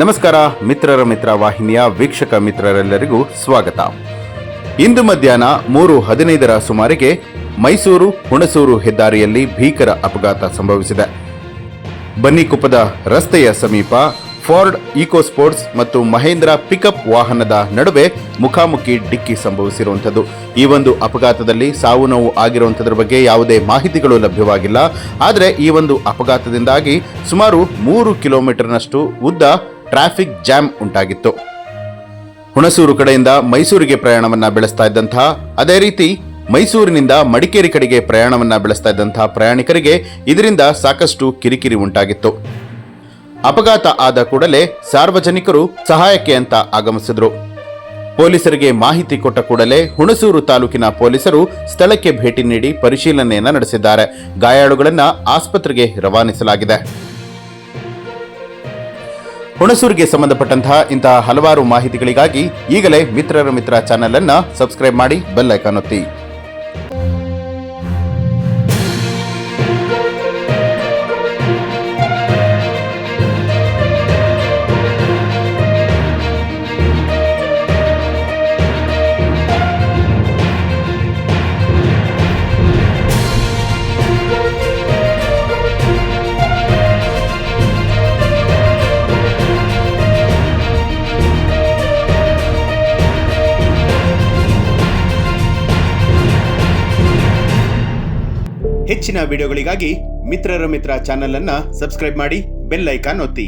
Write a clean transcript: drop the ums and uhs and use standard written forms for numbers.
ನಮಸ್ಕಾರ ಮಿತ್ರರ ಮಿತ್ರ ವಾಹಿನಿಯ ವೀಕ್ಷಕ ಮಿತ್ರರೆಲ್ಲರಿಗೂ ಸ್ವಾಗತ. ಇಂದು ಮಧ್ಯಾಹ್ನ 3:15 ಸುಮಾರಿಗೆ ಮೈಸೂರು ಹುಣಸೂರು ಹೆದ್ದಾರಿಯಲ್ಲಿ ಭೀಕರ ಅಪಘಾತ ಸಂಭವಿಸಿದೆ. ಬನ್ನಿಕೊಪ್ಪದ ರಸ್ತೆಯ ಸಮೀಪ ಫೋರ್ಡ್ ಈಕೋ ಸ್ಪೋರ್ಟ್ಸ್ ಮತ್ತು ಮಹೇಂದ್ರ ಪಿಕಪ್ ವಾಹನದ ನಡುವೆ ಮುಖಾಮುಖಿ ಡಿಕ್ಕಿ ಸಂಭವಿಸಿರುವಂಥದ್ದು. ಈ ಒಂದು ಅಪಘಾತದಲ್ಲಿ ಸಾವು ನೋವು ಆಗಿರುವಂಥದ್ರ ಬಗ್ಗೆ ಯಾವುದೇ ಮಾಹಿತಿಗಳು ಲಭ್ಯವಾಗಿಲ್ಲ. ಆದರೆ ಈ ಒಂದು ಅಪಘಾತದಿಂದಾಗಿ ಸುಮಾರು 3 ಕಿಲೋಮೀಟರ್ನಷ್ಟು ಉದ್ದ ಟ್ರಾಫಿಕ್ ಜಾಮ್ ಉಂಟಾಗಿತ್ತು. ಹುಣಸೂರು ಕಡೆಯಿಂದ ಮೈಸೂರಿಗೆ ಪ್ರಯಾಣವನ್ನ ಬೆಳೆಸ್ತಾ ಇದ್ದಂತಹ, ಅದೇ ರೀತಿ ಮೈಸೂರಿನಿಂದ ಮಡಿಕೇರಿ ಕಡೆಗೆ ಪ್ರಯಾಣವನ್ನ ಬೆಳೆಸ್ತಾ ಇದ್ದಂತಹ ಪ್ರಯಾಣಿಕರಿಗೆ ಇದರಿಂದ ಸಾಕಷ್ಟು ಕಿರಿಕಿರಿ ಉಂಟಾಗಿತ್ತು. ಅಪಘಾತ ಆದ ಕೂಡಲೇ ಸಾರ್ವಜನಿಕರು ಸಹಾಯಕ್ಕೆ ಅಂತ ಆಗಮಿಸಿದ್ರು. ಪೊಲೀಸರಿಗೆ ಮಾಹಿತಿ ಕೊಟ್ಟ ಕೂಡಲೇ ಹುಣಸೂರು ತಾಲೂಕಿನ ಪೊಲೀಸರು ಸ್ಥಳಕ್ಕೆ ಭೇಟಿ ನೀಡಿ ಪರಿಶೀಲನೆಯನ್ನ ನಡೆಸಿದ್ದಾರೆ. ಗಾಯಾಳುಗಳನ್ನ ಆಸ್ಪತ್ರೆಗೆ ರವಾನಿಸಲಾಗಿದೆ. ಹುಣಸೂರಿಗೆ ಸಂಬಂಧಪಟ್ಟಂತಹ ಇಂತಹ ಹಲವಾರು ಮಾಹಿತಿಗಳಿಗಾಗಿ ಈಗಲೇ ಮಿತ್ರರ ಮಿತ್ರ ಚಾನೆಲ್ ಅನ್ನ ಸಬ್ಸ್ಕ್ರೈಬ್ ಮಾಡಿ, ಬೆಲ್ ಐಕಾನ್ ಒತ್ತಿ. ಹೆಚ್ಚಿನ ವಿಡಿಯೋಗಳಿಗಾಗಿ ಮಿತ್ರರ ಮಿತ್ರ ಚಾನೆಲ್ ಅನ್ನ ಸಬ್ಸ್ಕ್ರೈಬ್ ಮಾಡಿ, ಬೆಲ್ ಐಕಾನ್ ಒತ್ತಿ.